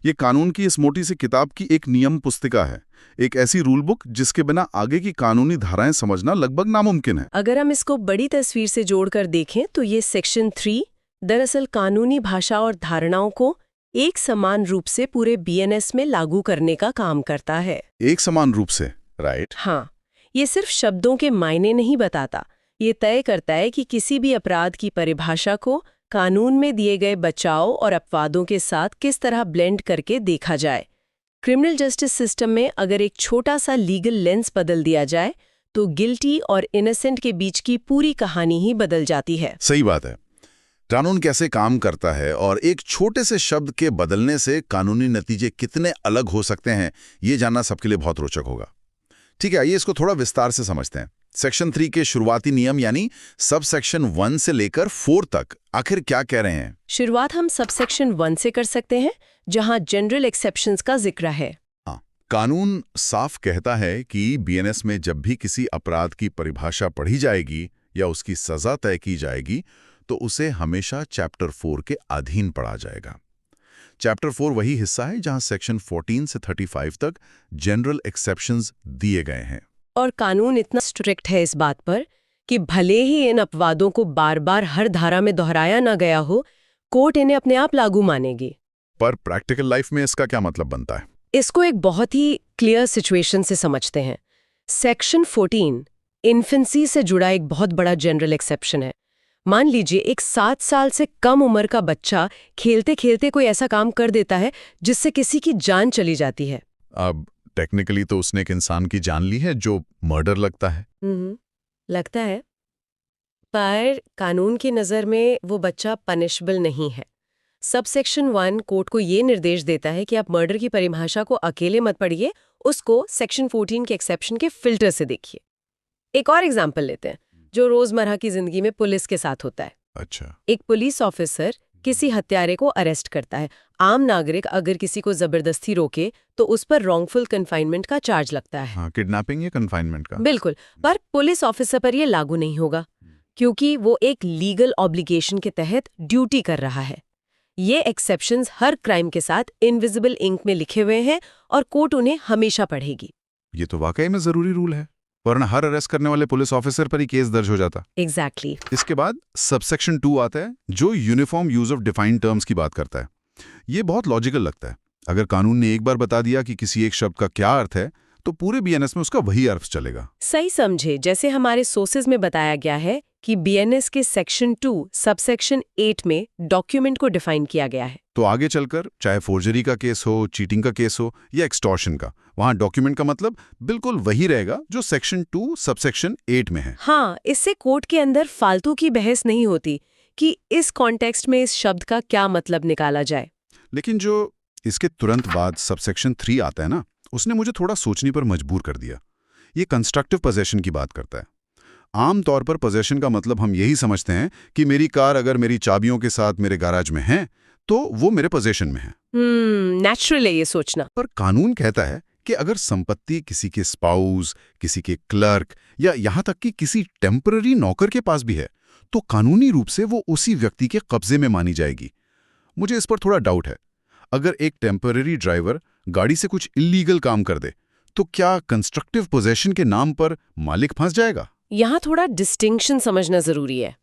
ये कानून की इस मोटी सी किताब की एक नियम पुस्तिका है, एक ऐसी रूल बुक जिसके बिना आगे की कानूनी धाराएं समझना लगभग नामुमकिन है। अगर हम इसको बड़ी तस्वीर से जोड़कर देखें तो ये सेक्शन 3 दरअसल कानूनी भाषा और धारणाओं को एक समान रूप से पूरे बीएनएस में लागू करने का काम करता है। एक समान रूप से, राइट? हाँ, ये सिर्फ शब्दों के मायने नहीं बताता, ये तय करता है कि किसी भी अपराध की परिभाषा को कानून में दिए गए बचाव और अपवादों के साथ किस तरह ब्लेंड करके देखा जाए। क्रिमिनल जस्टिस सिस्टम में अगर एक छोटा सा लीगल लेंस बदल दिया जाए तो गिल्टी और इनोसेंट के बीच की पूरी कहानी ही बदल जाती है। सही बात है। कानून कैसे काम करता है और एक छोटे से शब्द के बदलने से कानूनी नतीजे कितने अलग हो सकते हैं, ये जानना सबके लिए बहुत रोचक होगा। ठीक है, आइए इसको थोड़ा विस्तार से समझते हैं। सेक्शन 3 के शुरुआती नियम यानी सब सेक्शन 1 से लेकर 4 तक आखिर क्या कह रहे हैं? शुरुआत हम सब सेक्शन 1 से कर सकते हैं, जहां जनरल एक्सेप्शंस का जिक्र है। हाँ, कानून साफ कहता है कि बीएनएस में जब भी किसी अपराध की परिभाषा पढ़ी जाएगी या उसकी सजा तय की जाएगी तो उसे हमेशा चैप्टर 4 के अधीन पढ़ा जाएगा। चैप्टर 4 वही हिस्सा है जहां सेक्शन 14 से 35 तक जनरल एक्सेप्शंस दिए गए हैं। और कानून इतना स्ट्रिक्ट है इस बात पर कि भले ही इन अपवादों को बार बार हर धारा में दोहराया ना गया हो, कोर्ट इन्हें अपने आप लागू मानेगी। पर प्रैक्टिकल लाइफ में इसका क्या मतलब बनता है? इसको एक बहुत ही क्लियर सिचुएशन से समझते हैं। सेक्शन 14 इन्फेंसी से जुड़ा एक बहुत बड़ा जनरल एक्सेप्शन है। मान लीजिए एक 7 साल से कम उम्र का बच्चा खेलते खेलते कोई ऐसा काम कर देता है जिससे किसी की जान चली जाती है। अब टेक्निकली तो उसने एक इंसान की जान ली है, जो मर्डर लगता है। लगता है, पर कानून की नज़र में वो बच्चा पनिशेबल नहीं है। सब सेक्शन 1 कोर्ट को ये निर्देश देता है कि आप मर्डर की परिभाषा को अकेले मत पढ़िए, उसको सेक्शन 14 के एक्सेप्शन के फिल्टर से देखिए। एक और एग्जाम्पल लेते हैं जो रोजमर्रा की जिंदगी में पुलिस के साथ होता है। अच्छा। एक पुलिस ऑफिसर किसी हत्यारे को अरेस्ट करता है। आम नागरिक अगर किसी को जबरदस्ती रोके तो उस पर रॉन्गफुल कन्फाइनमेंट का चार्ज लगता है। हाँ, किडनैपिंग या कन्फाइनमेंट का। बिल्कुल, पर पुलिस ऑफिसर पर यह लागू नहीं होगा क्योंकि वो एक लीगल ऑब्लिगेशन के तहत ड्यूटी कर रहा है। ये एक्सेप्शंस हर क्राइम के साथ इनविजिबल इंक में लिखे हुए हैं और कोर्ट उन्हें हमेशा पढ़ेगी। ये तो वाकई में जरूरी रूल है, वरना हर अरेस्ट करने वाले पुलिस ऑफिसर पर ही केस दर्ज हो जाता। एग्जैक्टली। इसके बाद सबसेक्शन 2 आता है जो uniform use of defined terms की बात करता है। ये बहुत लॉजिकल लगता है। अगर कानून ने एक बार बता दिया कि किसी एक शब्द का क्या अर्थ है तो पूरे बीएनएस में उसका वही अर्थ चलेगा। सही समझे, जैसे हमारे सोर्सेज में बताया गया है कि बीएनएस के सेक्शन 2 सबसेक्शन 8 में डॉक्यूमेंट को डिफाइन किया गया है। तो आगे चलकर चाहे फोर्जरी का केस हो, चीटिंग का केस हो या एक्सटॉर्शन का, वहां डॉक्यूमेंट का मतलब बिल्कुल वही रहेगा जो सेक्शन 2 सबसेक्शन 8 में है। हाँ, इससे कोर्ट के अंदर फालतू की बहस नहीं होती कि इस कॉन्टेक्स्ट में इस शब्द का क्या मतलब निकाला जाए। लेकिन जो इसके तुरंत बाद सबसेक्शन 3 आता है ना, उसने मुझे थोड़ा सोचने पर मजबूर कर दिया। ये कंस्ट्रक्टिव पोजेशन की बात करता है। आमतौर पर पोजेशन का मतलब हम यही समझते हैं कि मेरी कार अगर मेरी चाबियों के साथ मेरे गैराज में है तो वो मेरे पोजेशन में है। नेचुरल है ये सोचना। पर कानून कहता है कि अगर संपत्ति किसी के स्पाउस, किसी के क्लर्क या यहाँ तक कि किसी टेम्पररी नौकर के पास भी है तो कानूनी रूप से वो उसी व्यक्ति के कब्जे में मानी जाएगी। मुझे इस पर थोड़ा डाउट है। अगर एक टेम्पररी ड्राइवर गाड़ी से कुछ इलीगल काम कर दे तो क्या कंस्ट्रक्टिव पोजेशन के नाम पर मालिक फंस जाएगा? यहाँ थोड़ा डिस्टिंक्शन समझना जरूरी है।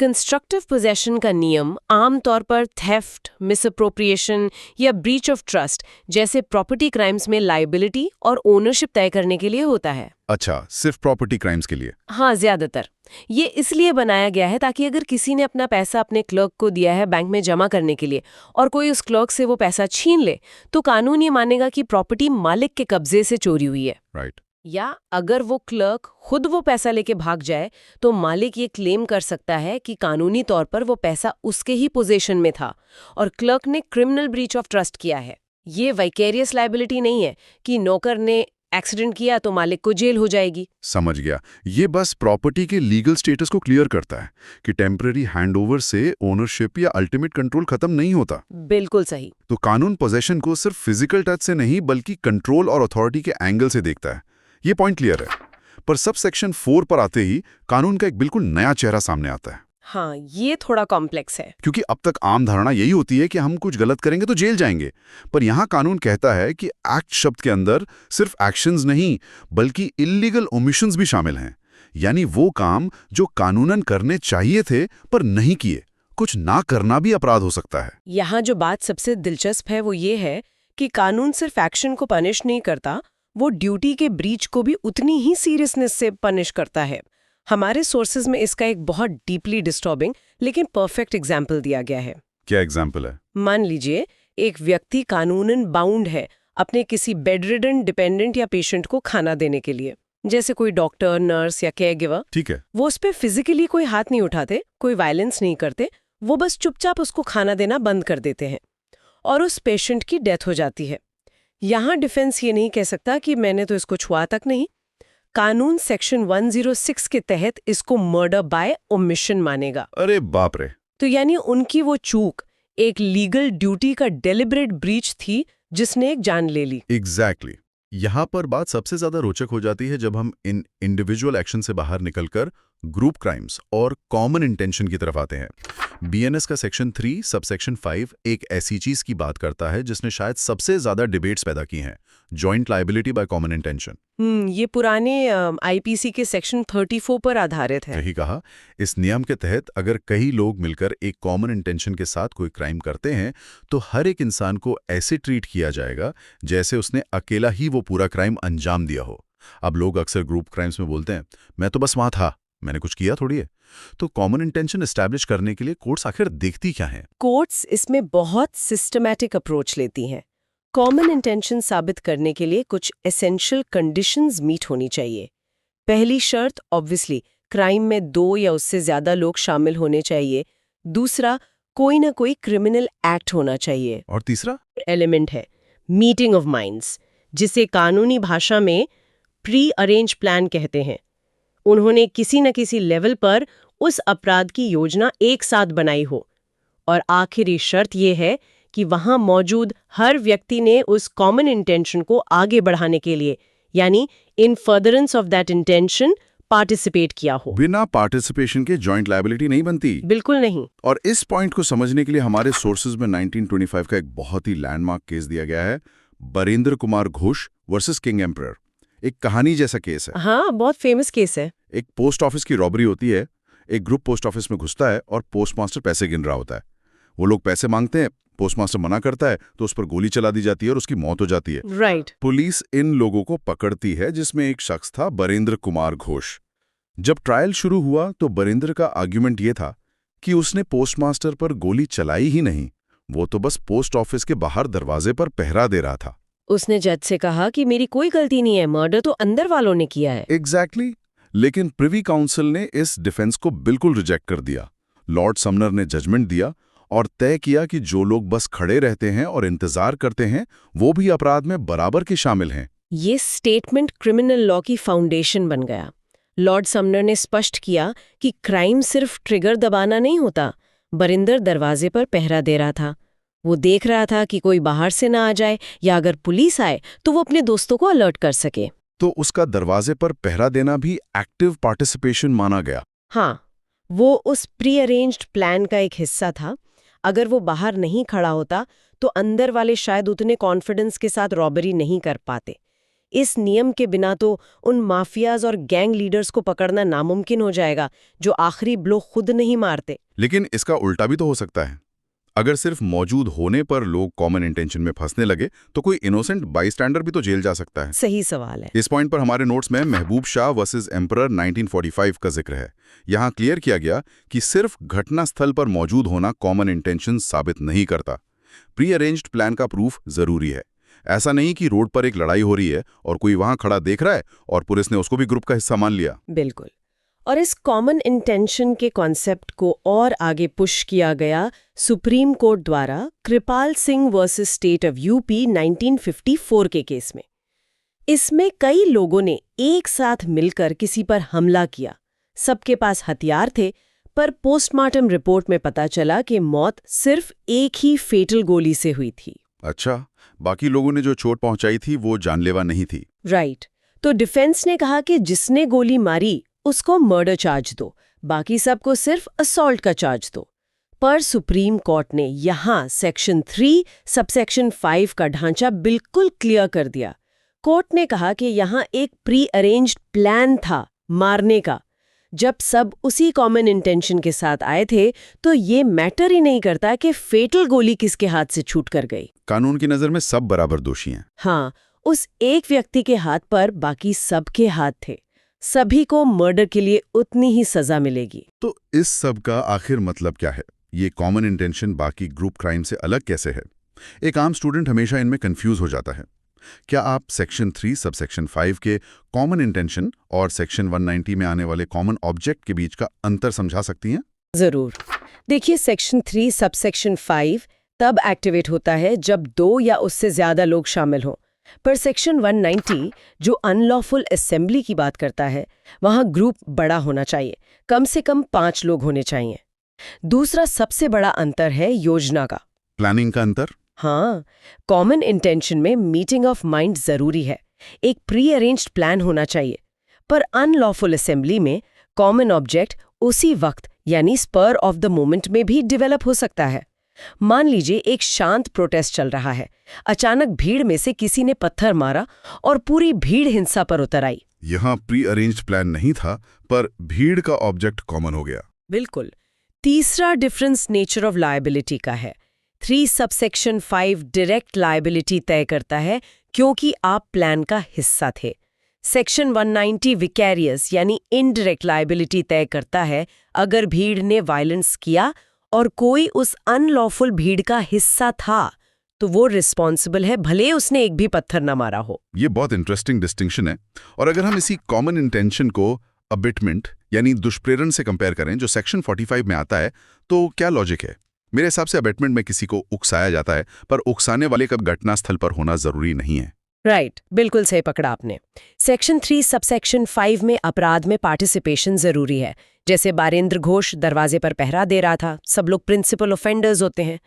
कंस्ट्रक्टिव पोजेशन का नियम आमतौर पर थेफ्ट, मिसअप्रोप्रिएशन या ब्रीच ऑफ ट्रस्ट जैसे प्रॉपर्टी क्राइम्स में लायबिलिटी और ओनरशिप तय करने के लिए होता है। अच्छा, सिर्फ प्रॉपर्टी क्राइम्स के लिए? हाँ, ज्यादातर। ये इसलिए बनाया गया है ताकि अगर किसी ने अपना पैसा अपने क्लर्क को दिया है बैंक में जमा करने के लिए और कोई उस क्लर्क से वो पैसा छीन ले तो कानून ये मानेगा कि प्रॉपर्टी मालिक के कब्जे से चोरी हुई है। राइट। या अगर वो क्लर्क खुद वो पैसा लेके भाग जाए तो मालिक ये क्लेम कर सकता है कि कानूनी तौर पर वो पैसा उसके ही पोजीशन में था और क्लर्क ने क्रिमिनल ब्रीच ऑफ ट्रस्ट किया है। ये वाइकेरियस लायबिलिटी नहीं है कि नौकर ने एक्सीडेंट किया तो मालिक को जेल हो जाएगी। समझ गया। ये बस प्रॉपर्टी के लीगल स्टेटस को क्लियर करता है कि टेम्पररी हैंडओवर से ओनरशिप या अल्टीमेट कंट्रोल खत्म नहीं होता। बिल्कुल सही। तो कानून पोजेशन को सिर्फ फिजिकल टच से नहीं बल्कि कंट्रोल और अथॉरिटी के एंगल से देखता है। ये पॉइंट क्लियर है। पर सब सेक्शन 4 पर आते ही कानून का एक बिल्कुल नया चेहरा सामने आता है। हाँ, ये थोड़ा कॉम्प्लेक्स है क्योंकि अब तक आम धारणा यही होती है कि हम कुछ गलत करेंगे तो जेल जाएंगे, पर यहाँ कानून कहता है कि एक्ट शब्द के अंदर सिर्फ एक्शंस नहीं बल्कि इल्लीगल ओमिशंस भी शामिल हैं। यानी वो काम जो कानूनन करने चाहिए थे पर नहीं किए, कुछ ना करना भी अपराध हो सकता है। यहाँ जो बात सबसे दिलचस्प है वो ये है कि कानून सिर्फ एक्शन को पनिश नहीं करता, वो ड्यूटी के ब्रीच को भी उतनी ही सीरियसनेस से पनिश करता है। हमारे सोर्सेज में इसका एक बहुत डीपली डिस्टर्बिंग लेकिन परफेक्ट एग्जाम्पल दिया गया है। क्या एग्जाम्पल है? मान लीजिए एक व्यक्ति कानूनन बाउंड है अपने किसी बेडरिडन डिपेंडेंट या पेशेंट को खाना देने के लिए, जैसे कोई डॉक्टर, नर्स या केयर गिवर। ठीक है। वो उस पर फिजिकली कोई हाथ नहीं उठाते, कोई वायलेंस नहीं करते, वो बस चुपचाप उसको खाना देना बंद कर देते हैं और उस पेशेंट की डेथ हो जाती है। यहाँ डिफेंस ये नहीं कह सकता कि मैंने तो इसको छुआ तक नहीं। कानून सेक्शन 106 के तहत इसको मर्डर बाय ओमिशन मानेगा। अरे बाप रे। तो यानी उनकी वो चूक एक लीगल ड्यूटी का डेलिब्रेट ब्रीच थी जिसने एक जान ले ली। एग्जैक्टली। यहाँ पर बात सबसे ज्यादा रोचक हो जाती है जब हम इन इंडिविजुअल एक्शन से बाहर निकलकर ग्रुप क्राइम्स और कॉमन इंटेंशन की तरफ आते हैं। बीएनएस का सेक्शन 3 सबसेक्शन 5 एक ऐसी चीज की बात करता है जिसने शायद सबसे ज्यादा डिबेट्स पैदा की हैं, joint liability by common intention. ये पुराने आईपीसी के सेक्शन 34 पर आधारित है। सही कहा। इस नियम के तहत अगर कई लोग मिलकर एक कॉमन इंटेंशन के साथ कोई क्राइम करते हैं तो हर एक इंसान को ऐसे ट्रीट किया जाएगा जैसे उसने अकेला ही वो पूरा क्राइम अंजाम दिया हो। अब लोग अक्सर ग्रुप क्राइम्स में बोलते हैं मैं तो बस वहां था, मैंने कुछ किया थोड़ी है। तो कॉमन इंटेंशन एस्टैब्लिश करने के लिए कोर्ट्स आखिर देखती क्या हैं? कोर्ट्स इसमें बहुत सिस्टमैटिक अप्रोच लेती हैं। कॉमन इंटेंशन साबित करने के लिए कुछ एसेंशियल कंडीशंस मीट होनी चाहिए। पहली शर्त ऑब्वियसली क्राइम में 2 या उससे ज्यादा लोग शामिल होने चाहिए। दूसरा, कोई ना कोई क्रिमिनल एक्ट होना चाहिए। और तीसरा एलिमेंट है मीटिंग ऑफ माइंड्स, जिसे कानूनी भाषा में प्री अरेंज प्लान कहते हैं। उन्होंने किसी न किसी लेवल पर उस अपराध की योजना एक साथ बनाई हो। और आखिरी शर्त यह है कि वहां मौजूद हर व्यक्ति ने उस कॉमन इंटेंशन को आगे बढ़ाने के लिए, यानी इन furtherance of that intention, participate किया हो। बिना पार्टिसिपेशन के जॉइंट लायबिलिटी नहीं बनती। बिल्कुल नहीं। और इस पॉइंट को समझने के लिए हमारे सोर्सेज में 1925 का एक बहुत ही लैंडमार्क केस दिया गया है, Barendra Kumar Ghosh versus king emperor. एक कहानी जैसा केस है। हाँ, बहुत फेमस केस है। एक पोस्ट ऑफिस की रॉबरी होती है। एक ग्रुप पोस्ट ऑफिस में घुसता है और पोस्टमास्टर पैसे गिन रहा होता है। वो लोग पैसे मांगते हैं, पोस्टमास्टर मना करता है तो उस पर गोली चला दी जाती है और उसकी मौत हो जाती है। राइट। पुलिस इन लोगों को पकड़ती है जिसमें एक शख्स था बरेंद्र कुमार घोष। जब ट्रायल शुरू हुआ तो बरेंद्र का आर्ग्यूमेंट ये था कि उसने पोस्टमास्टर पर गोली चलाई ही नहीं, वो तो बस पोस्ट ऑफिस के बाहर दरवाजे पर पहरा दे रहा था। उसने जज से कहा कि मेरी कोई गलती नहीं है, मर्डर तो अंदर वालों ने किया है। एग्जैक्टली। लेकिन प्रिवी काउंसिल ने इस डिफेंस को बिल्कुल रिजेक्ट कर दिया। लॉर्ड समनर ने जजमेंट दिया और तय किया कि जो लोग बस खड़े रहते हैं और इंतजार करते हैं वो भी अपराध में बराबर के शामिल हैं। ये स्टेटमेंट क्रिमिनल लॉ की फाउंडेशन बन गया। लॉर्ड समनर ने स्पष्ट किया कि क्राइम सिर्फ ट्रिगर दबाना नहीं होता। बरिंदर दरवाजे पर पहरा दे रहा था। वो देख रहा था कि कोई बाहर से ना आ जाए, या अगर पुलिस आए तो वो अपने दोस्तों को अलर्ट कर सके। तो उसका दरवाजे पर पहरा देना भी एक्टिव पार्टिसिपेशन माना गया। हाँ, वो उस प्री अरेंज्ड प्लान का एक हिस्सा था। अगर वो बाहर नहीं खड़ा होता तो अंदर वाले शायद उतने कॉन्फिडेंस के साथ रॉबरी नहीं कर पाते। इस नियम के बिना तो उन माफियाज और गैंग लीडर्स को पकड़ना नामुमकिन हो जाएगा जो आखिरी ब्लो खुद नहीं मारते। लेकिन इसका उल्टा भी तो हो सकता है। अगर सिर्फ मौजूद होने पर लोग कॉमन इंटेंशन में फंसने लगे तो कोई इनोसेंट बाईस्टैंडर भी तो जेल जा सकता है। सही सवाल है। इस पॉइंट पर हमारे नोट्स में महबूब शाह वर्सेस एम्परर 1945 का जिक्र है। यहाँ क्लियर किया गया कि सिर्फ घटना स्थल पर मौजूद होना कॉमन इंटेंशन साबित नहीं करता। प्री अरेंज्ड प्लान का प्रूफ जरूरी है। ऐसा नहीं कि रोड पर एक लड़ाई हो रही है और कोई वहां खड़ा देख रहा है और पुलिस ने उसको भी ग्रुप का हिस्सा मान लिया। बिल्कुल। और इस कॉमन इंटेंशन के कॉन्सेप्ट को और आगे पुश किया गया सुप्रीम कोर्ट द्वारा Kripal Singh versus state of UP 1954 के केस में। इसमें कई लोगों ने एक साथ मिलकर किसी पर हमला किया। सबके पास हथियार थे, पर पोस्टमार्टम रिपोर्ट में पता चला कि मौत सिर्फ एक ही फेटल गोली से हुई थी। अच्छा, बाकी लोगों ने जो चोट पहुंचाई थी वो जानलेवा नहीं थी। राइट। तो डिफेंस ने कहा कि जिसने गोली मारी उसको मर्डर चार्ज दो, बाकी सबको सिर्फ असॉल्ट का चार्ज दो। पर सुप्रीम कोर्ट ने यहां सेक्शन 3 सबसेक्शन 5 का ढांचा बिल्कुल क्लियर कर दिया। कोर्ट ने कहा कि यहां एक प्री अरेंज्ड प्लान था मारने का। जब सब उसी कॉमन इंटेंशन के साथ आए थे तो ये मैटर ही नहीं करता कि फेटल गोली किसके हाथ से छूट कर गई। कानून की नजर में सब बराबर दोषी हैं। हाँ, उस एक व्यक्ति के हाथ पर बाकी सबके हाथ थे। सभी को मर्डर के लिए उतनी ही सजा मिलेगी। तो इस सब का आखिर मतलब क्या है? ये कॉमन इंटेंशन बाकी ग्रुप क्राइम से अलग कैसे है? एक आम स्टूडेंट हमेशा इनमें कंफ्यूज हो जाता है। क्या आप सेक्शन 3 सबसेक्शन 5 के कॉमन इंटेंशन और सेक्शन 190 में आने वाले कॉमन ऑब्जेक्ट के बीच का अंतर समझा सकती हैं? जरूर। देखिए, सेक्शन 3 सबसेक्शन 5 तब एक्टिवेट होता है जब 2 या उससे ज्यादा लोग शामिल हों। पर सेक्शन 190 जो अनलॉफुल असेंबली की बात करता है, वहां ग्रुप बड़ा होना चाहिए, कम से कम 5 लोग होने चाहिए। दूसरा सबसे बड़ा अंतर है योजना का। प्लानिंग का अंतर? हाँ, कॉमन इंटेंशन में मीटिंग ऑफ माइंड जरूरी है, एक प्री अरेंज्ड प्लान होना चाहिए। पर अनलॉफुल असेंबली में कॉमन ऑब्जेक्ट उसी वक्त यानी स्पर ऑफ द मोमेंट में भी डेवलप हो सकता है। मान लीजिए एक शांत प्रोटेस्ट चल रहा है, अचानक भीड़ में से किसी ने पत्थर मारा और पूरी भीड़ हिंसा पर उतर आई। यहाँ प्री अरेंज्ड प्लान नहीं था, पर भीड़ का ऑब्जेक्ट कॉमन हो गया। बिल्कुल। तीसरा डिफरेंस नेचर ऑफ लायबिलिटी का है। 3 सबसेक्शन 5 डायरेक्ट लायबिलिटी तय करता है क्योंकि आप प्लान का हिस्सा थे। सेक्शन 190 विकैरियस यानी इनडायरेक्ट लायबिलिटी तय करता है अगर भीड़ ने वायलेंस किया और कोई उस अनलॉफुल भीड़ का हिस्सा था तो वो रिस्पॉन्सिबल है, भले उसने एक भी पत्थर न मारा हो। ये बहुत इंटरेस्टिंग डिस्टिंक्शन है। और अगर हम इसी कॉमन इंटेंशन को अबिटमेंट यानी दुष्प्रेरण से कंपेयर करें जो सेक्शन 45 में आता है, तो क्या लॉजिक है? मेरे हिसाब से अबेटमेंट में किसी को उकसाया जाता है, पर उकसाने वाले का घटनास्थल पर होना जरूरी नहीं है। राइट, बिल्कुल सही पकड़ा आपने। सेक्शन 3 सबसेक्शन 5 में अपराध में पार्टिसिपेशन जरूरी है। जैसे बारेंद्र घोष दरवाजे पर पहरा दे रहा था, सब लोग प्रिंसिपल ऑफेंडर्स होते हैं।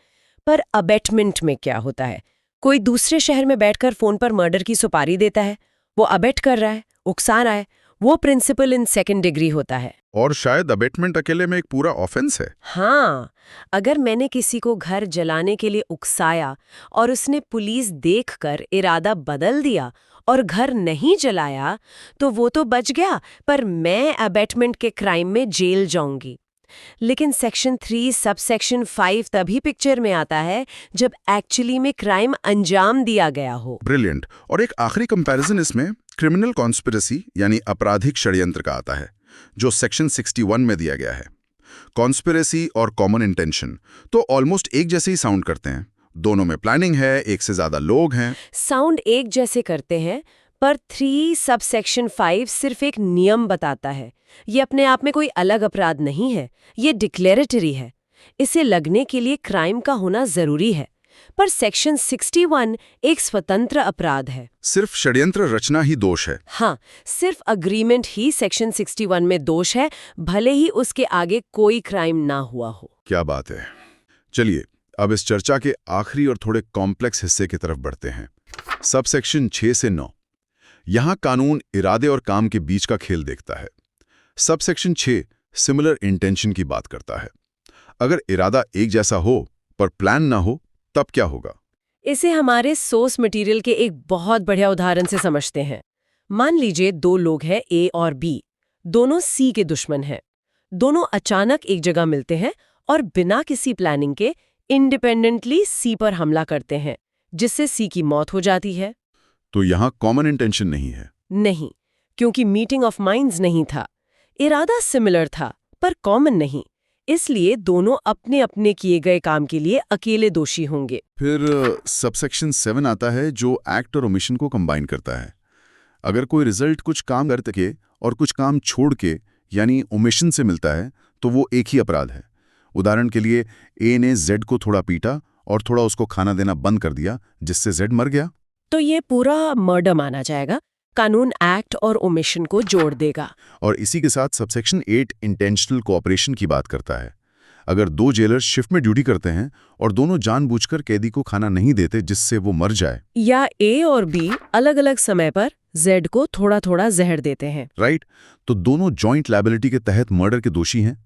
पर अबेटमेंट में क्या होता है? कोई दूसरे शहर में बैठकर फोन पर मर्डर की सुपारी देता है, वो अबेट कर रहा है, उकसा रहा है, वो प्रिंसिपल इन सेकेंड डिग्री होता है। और शायद अबेटमेंट अकेले में एक पूरा ऑफेंस है। हाँ, अगर मैंने किसी को घर जलाने के लिए उकसाया और उसने पुलिस देखकर इरादा बदल दिया और घर नहीं जलाया, तो वो तो बच गया, पर मैं अबेटमेंट के क्राइम में जेल जाऊंगी। लेकिन सेक्शन 3 सबसेक्शन 5 तभी पिक्चर में आता है जब एक्चुअली में क्राइम अंजाम दिया गया हो। ब्रिलियंट। और एक आखिरी कंपैरिजन इसमें क्रिमिनल कॉन्स्पिरेसी यानी आपराधिक षड्यंत्र का आता है, जो सेक्शन 61 में दिया गया है। कॉन्स्पिरेसी और कॉमन इंटेंशन तो ऑलमोस्ट एक जैसे ही साउंड करते हैं। दोनों में प्लानिंग है, एक से ज्यादा लोग हैं। साउंड एक जैसे करते हैं, पर 3 सबसेक्शन 5 सिर्फ एक नियम बताता है। ये अपने आप में कोई अलग अपराध नहीं है, ये डिक्लेरेटरी है। इसे लगने के लिए क्राइम का होना जरूरी है। पर सेक्शन 61 एक स्वतंत्र अपराध है। सिर्फ षड्यंत्र रचना ही दोष है। हाँ, सिर्फ अग्रीमेंट ही सेक्शन 61 में दोष है, भले ही उसके आगे कोई क्राइम ना हुआ हो। क्या बात है। चलिए अब इस चर्चा के आखिरी और थोड़े कॉम्प्लेक्स हिस्से की तरफ बढ़ते हैं। सबसेक्शन 6 से 9। यहां कानून इरादे और काम के बीच का खेल देखता है। सबसेक्शन 6 सिमिलर इंटेंशन की बात करता है। अगर इरादा एक जैसा हो पर प्लान ना हो, तब क्या होगा? इसे हमारे सोर्स मटेरियल के एक बहुत बढ़िया उदाहरण से समझते हैं। मान लीजिए 2 लोग हैं, ए और बी। दोनों सी के दुश्मन हैं। दोनों अचानक एक जगह मिलते हैं और बिना किसी प्लानिंग के इंडिपेंडेंटली सी पर हमला करते हैं, जिससे सी की मौत हो जाती है। तो यहां कॉमन इंटेंशन नहीं है। नहीं, क्योंकि मीटिंग ऑफ माइंड्स नहीं था। इरादा सिमिलर था पर कॉमन नहीं, इसलिए दोनों अपने अपने किए गए काम के लिए अकेले दोषी होंगे। फिर सबसेक्शन 7 आता है जो एक्ट और ओमिशन को कंबाइन करता है। अगर कोई रिजल्ट कुछ काम करते के और कुछ काम छोड़ के यानी ओमिशन से मिलता है, तो वो एक ही अपराध है। उदाहरण के लिए ए ने जेड को थोड़ा पीटा और थोड़ा उसको खाना देना बंद कर दिया, जिससे जेड मर गया। तो ये पूरा मर्डर माना जाएगा। कानून एक्ट और ओमिशन को जोड़ देगा। और इसी के साथ सबसेक्शन 8 इंटेंशनल कोऑपरेशन की बात करता है। अगर 2 जेलर शिफ्ट में ड्यूटी करते हैं और दोनों जानबूझकर कैदी को खाना नहीं देते जिससे वो मर जाए, या ए और बी अलग अलग समय पर जेड को थोड़ा थोड़ा जहर देते हैं, राइट, तो दोनों जॉइंट लायबिलिटी के तहत मर्डर के दोषी हैं।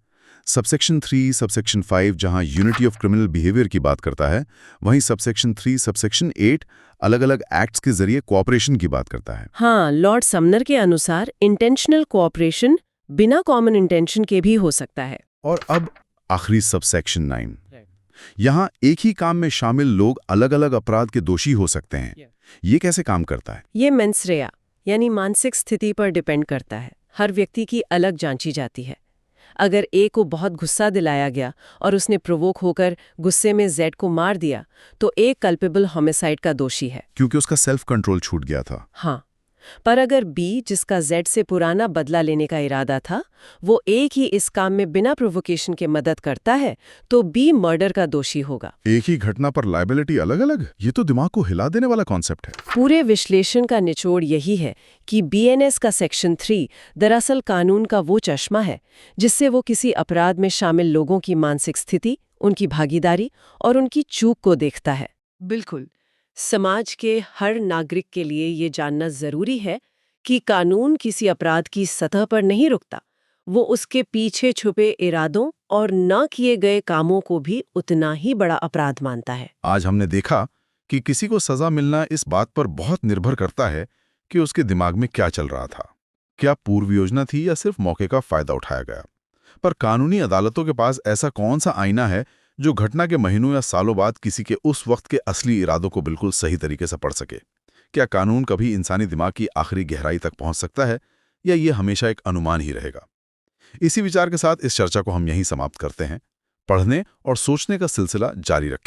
सबसेक्शन 3 सबसेक्शन 5 जहां यूनिटी ऑफ क्रिमिनल बिहेवियर की बात करता है, वहीं सबसेक्शन 3 सबसेक्शन 8 अलग अलग एक्ट्स के जरिए कोऑपरेशन की बात करता है। हाँ, लॉर्ड समनर के अनुसार इंटेंशनल कोऑपरेशन बिना कॉमन इंटेंशन के भी हो सकता है। और अब आखिरी सबसेक्शन 9। यहाँ एक ही काम में शामिल लोग अलग अलग अपराध के दोषी हो सकते हैं। ये कैसे काम करता है? ये मेंस रेया यानी मानसिक स्थिति पर डिपेंड करता है। हर व्यक्ति की अलग जांची जाती है। अगर ए को बहुत गुस्सा दिलाया गया और उसने प्रोवोक होकर गुस्से में जेड को मार दिया, तो ए कल्पेबल होमिसाइड का दोषी है, क्योंकि उसका सेल्फ कंट्रोल छूट गया था। हाँ, पर अगर बी, जिसका जेड से पुराना बदला लेने का इरादा था, वो एक ही इस काम में बिना प्रोवोकेशन के मदद करता है, तो बी मर्डर का दोषी होगा। एक ही घटना पर लायबिलिटी अलग-अलग, ये तो दिमाग को हिला देने वाला कॉन्सेप्ट है। पूरे विश्लेषण का निचोड़ यही है कि बीएनएस का सेक्शन 3 दरअसल कानून का वो चश्मा है जिससे वो किसी अपराध में शामिल लोगों की मानसिक स्थिति, उनकी भागीदारी और उनकी चूक को देखता है। बिल्कुल। समाज के हर नागरिक के लिए ये जानना जरूरी है कि कानून किसी अपराध की सतह पर नहीं रुकता, वो उसके पीछे छुपे इरादों और न किए गए कामों को भी उतना ही बड़ा अपराध मानता है। आज हमने देखा कि किसी को सजा मिलना इस बात पर बहुत निर्भर करता है कि उसके दिमाग में क्या चल रहा था, क्या पूर्व योजना थी या सिर्फ मौके का फायदा उठाया गया। पर कानूनी अदालतों के पास ऐसा कौन सा आईना है जो घटना के महीनों या सालों बाद किसी के उस वक्त के असली इरादों को बिल्कुल सही तरीके से पढ़ सके? क्या कानून कभी इंसानी दिमाग की आखिरी गहराई तक पहुंच सकता है या ये हमेशा एक अनुमान ही रहेगा? इसी विचार के साथ इस चर्चा को हम यहीं समाप्त करते हैं। पढ़ने और सोचने का सिलसिला जारी रखें।